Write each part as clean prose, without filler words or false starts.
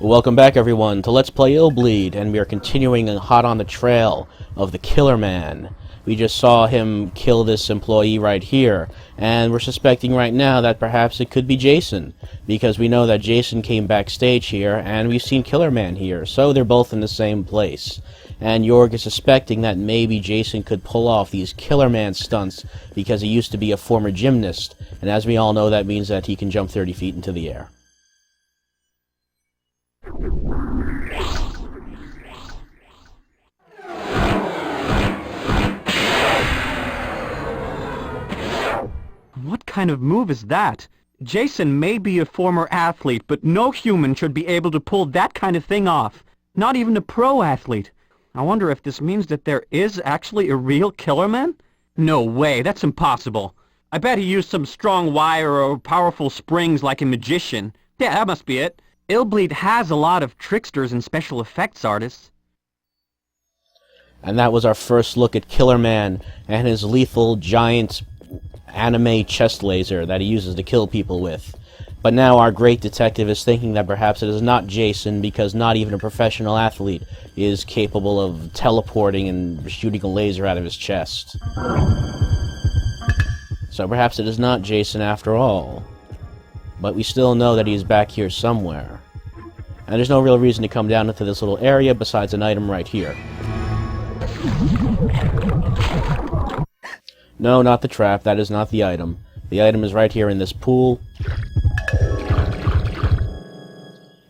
Welcome back, everyone, to Let's Play ILLBLEED, and we are continuing hot on the trail of the Killer Man. We just saw him kill this employee right here, and we're suspecting right now that perhaps it could be Jason, because we know that Jason came backstage here, and we've seen Killer Man here, so they're both in the same place. And Morgue is suspecting that maybe Jason could pull off these Killer Man stunts because he used to be a former gymnast, and as we all know, that means that he can jump 30 feet into the air. What kind of move is that? Jason may be a former athlete, but no human should be able to pull that kind of thing off. Not even a pro athlete. I wonder if this means that there is actually a real Killer Man? No way, that's impossible. I bet he used some strong wire or powerful springs like a magician. Yeah, that must be it. ILLBLEED has a lot of tricksters and special effects artists. And that was our first look at Killer Man and his lethal giant anime chest laser that he uses to kill people with. But now our great detective is thinking that perhaps it is not Jason, because not even a professional athlete is capable of teleporting and shooting a laser out of his chest. So perhaps it is not Jason after all. But we still know that he's back here somewhere. And there's no real reason to come down into this little area besides an item right here. No, not the trap. That is not the item. The item is right here in this pool.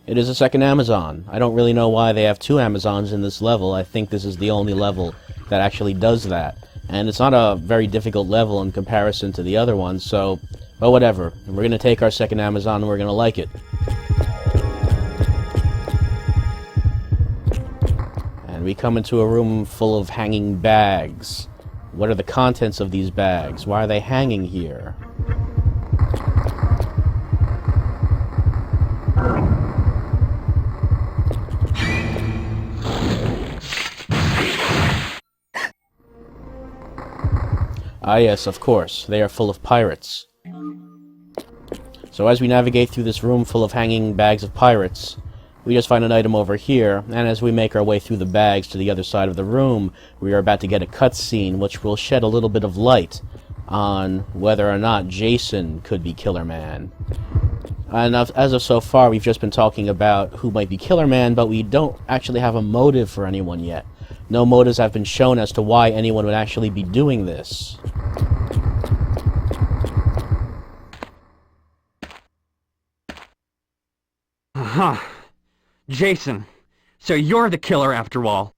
It is a second Amazon. I don't really know why they have two Amazons in this level. I think this is the only level that actually does that. And it's not a very difficult level in comparison to the other ones, so... But whatever. We're going to take our second Amazon and we're going to like it. And we come into a room full of hanging bags. What are the contents of these bags? Why are they hanging here? Ah yes, of course. They are full of pirates. So as we navigate through this room full of hanging bags of pirates, we just find an item over here, and as we make our way through the bags to the other side of the room, we are about to get a cutscene which will shed a little bit of light on whether or not Jason could be Killer Man. And as of so far, we've just been talking about who might be Killer Man, but we don't actually have a motive for anyone yet. No motives have been shown as to why anyone would actually be doing this. Huh. Jason, so you're the killer after all.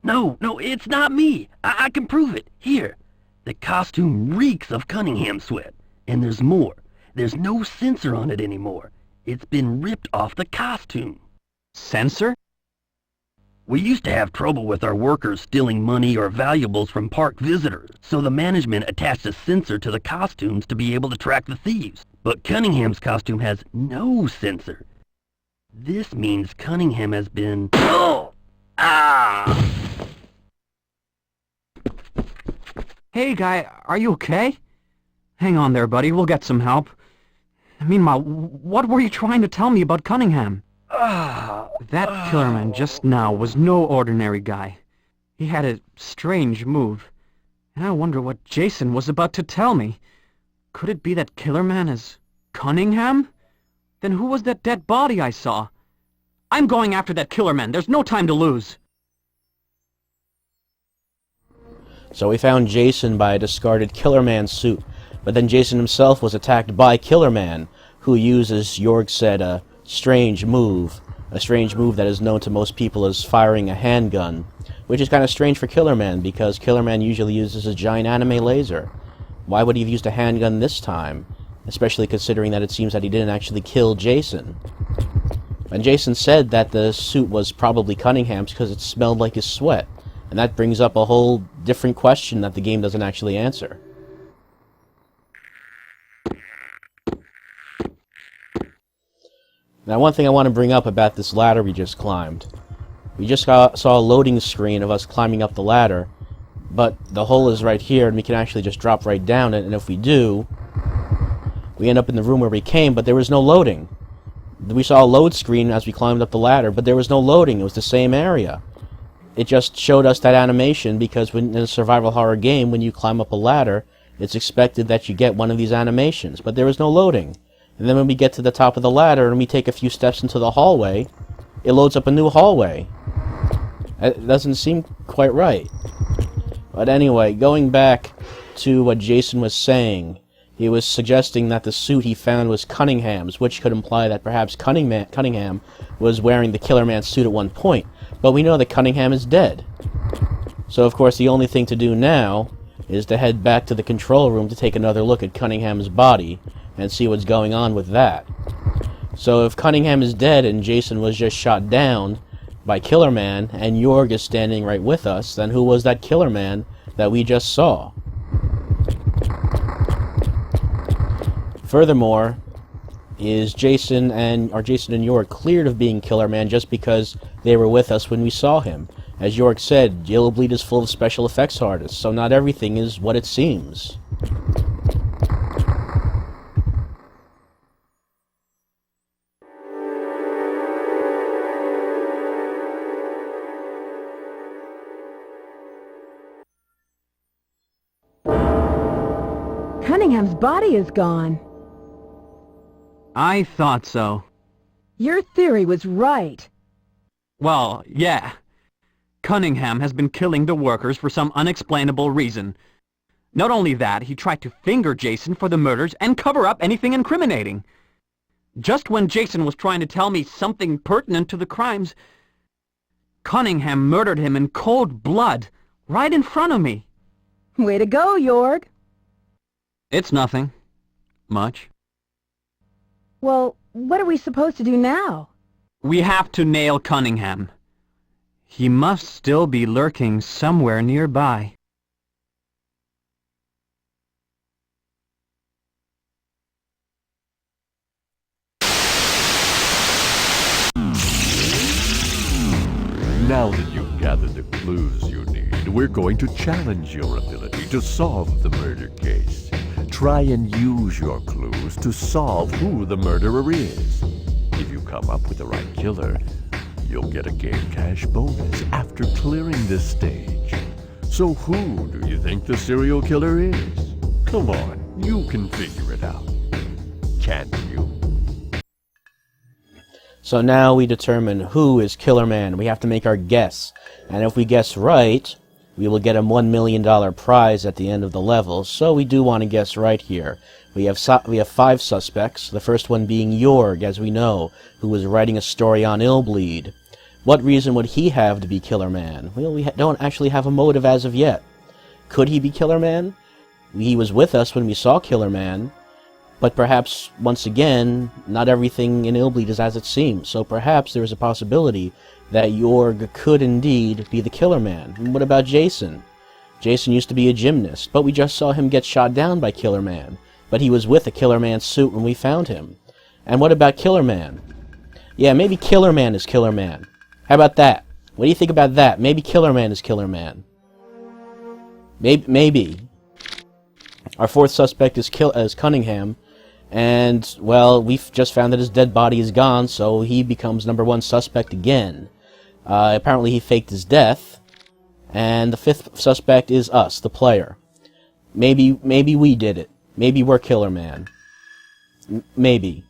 No, it's not me. I can prove it. Here. The costume reeks of Cunningham sweat. And there's more. There's no censor on it anymore. It's been ripped off the costume. Censor? We used to have trouble with our workers stealing money or valuables from park visitors, so the management attached a censor to the costumes to be able to track the thieves. But Cunningham's costume has no censor. This means Cunningham has been... Oh! Ah! Hey, guy, are you okay? Hang on there, buddy. We'll get some help. Meanwhile, what were you trying to tell me about Cunningham? That Killer Man just now was no ordinary guy. He had a strange move. And I wonder what Jason was about to tell me. Could it be that Killer Man is Cunningham? Then who was that dead body I saw? I'm going after that Killer Man. There's no time to lose. So we found Jason by a discarded Killer Man suit, but then Jason himself was attacked by Killer Man, who uses, Morgue said, a strange move that is known to most people as firing a handgun, which is kind of strange for Killer Man, because Killer Man usually uses a giant anime laser. Why would he have used a handgun this time? Especially considering that it seems that he didn't actually kill Jason. And Jason said that the suit was probably Cunningham's because it smelled like his sweat. And that brings up a whole different question that the game doesn't actually answer. Now, one thing I want to bring up about this ladder we just climbed. We just saw a loading screen of us climbing up the ladder, but the hole is right here, and we can actually just drop right down it, and if we do, we end up in the room where we came, but there was no loading. We saw a load screen as we climbed up the ladder, but there was no loading. It was the same area. It just showed us that animation because in a survival horror game, when you climb up a ladder, it's expected that you get one of these animations, but there was no loading. And then when we get to the top of the ladder and we take a few steps into the hallway, it loads up a new hallway. It doesn't seem quite right. But anyway, going back to what Jason was saying, he was suggesting that the suit he found was Cunningham's, which could imply that perhaps Cunningham was wearing the Killer Man suit at one point. But we know that Cunningham is dead. So of course the only thing to do now is to head back to the control room to take another look at Cunningham's body and see what's going on with that. So if Cunningham is dead and Jason was just shot down by Killer Man and Jorg is standing right with us, then who was that Killer Man that we just saw? Furthermore, is Jason and Jorg cleared of being Killer Man just because they were with us when we saw him? As Jorg said, ILLBLEED is full of special effects artists, so not everything is what it seems. Cunningham's body is gone. I thought so. Your theory was right. Well, yeah. Cunningham has been killing the workers for some unexplainable reason. Not only that, he tried to finger Jason for the murders and cover up anything incriminating. Just when Jason was trying to tell me something pertinent to the crimes, Cunningham murdered him in cold blood, right in front of me. Way to go, Jorg. It's nothing. Much. Well, what are we supposed to do now? We have to nail Cunningham. He must still be lurking somewhere nearby. Now that you've gathered the clues you need, we're going to challenge your ability to solve the murder case. Try and use your clues to solve who the murderer is. If you come up with the right killer, you'll get a game cash bonus after clearing this stage. So who do you think the serial killer is? Come on, you can figure it out. Can't you? So now we determine who is Killer Man. We have to make our guess. And if we guess right, we will get a $1 million prize at the end of the level. So we do want to guess right here. We have 5 suspects, the first one being Jorg, as we know, who was writing a story on ILLBLEED. What reason would he have to be Killer Man? Well, we don't actually have a motive as of yet. Could he be Killer Man? He was with us when we saw Killer Man. But perhaps, once again, not everything in ILLBLEED is as it seems, so perhaps there is a possibility that Jorg could indeed be the Killer Man. And what about Jason? Jason used to be a gymnast, but we just saw him get shot down by Killer Man. But he was with a Killer Man suit when we found him. And what about Killer Man? Yeah, maybe Killer Man is Killer Man. How about that? What do you think about that? Maybe Killer Man is Killer Man. Maybe. Our 4th suspect is Cunningham. And, well, we've just found that his dead body is gone, so he becomes number 1 suspect again. Apparently he faked his death. And the 5th suspect is us, the player. Maybe we did it. Maybe we're Killer Man. Maybe.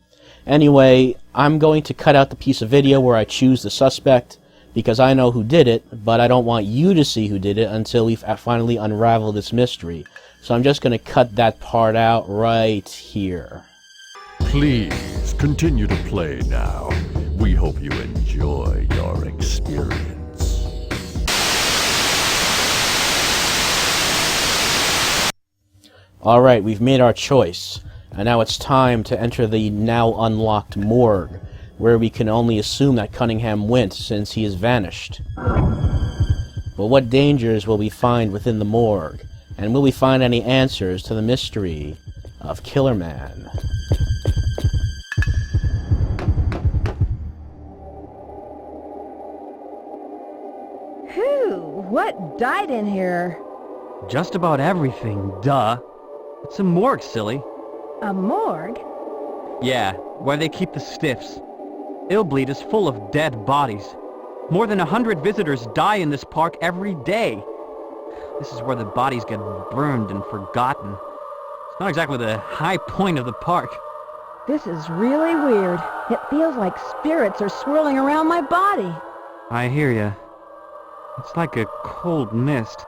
Anyway, I'm going to cut out the piece of video where I choose the suspect, because I know who did it, but I don't want you to see who did it until we finally unravel this mystery. So I'm just going to cut that part out right here. Please continue to play now. We hope you enjoy your experience. Alright, we've made our choice. And now it's time to enter the now unlocked morgue, where we can only assume that Cunningham went since he has vanished. But what dangers will we find within the morgue? And will we find any answers to the mystery of Killer Man? Whew, what died in here? Just about everything, duh. It's a morgue, silly. A morgue? Yeah, where they keep the stiffs. ILLBLEED is full of dead bodies. More than 100 visitors die in this park every day. This is where the bodies get burned and forgotten. It's not exactly the high point of the park. This is really weird. It feels like spirits are swirling around my body. I hear ya. It's like a cold mist.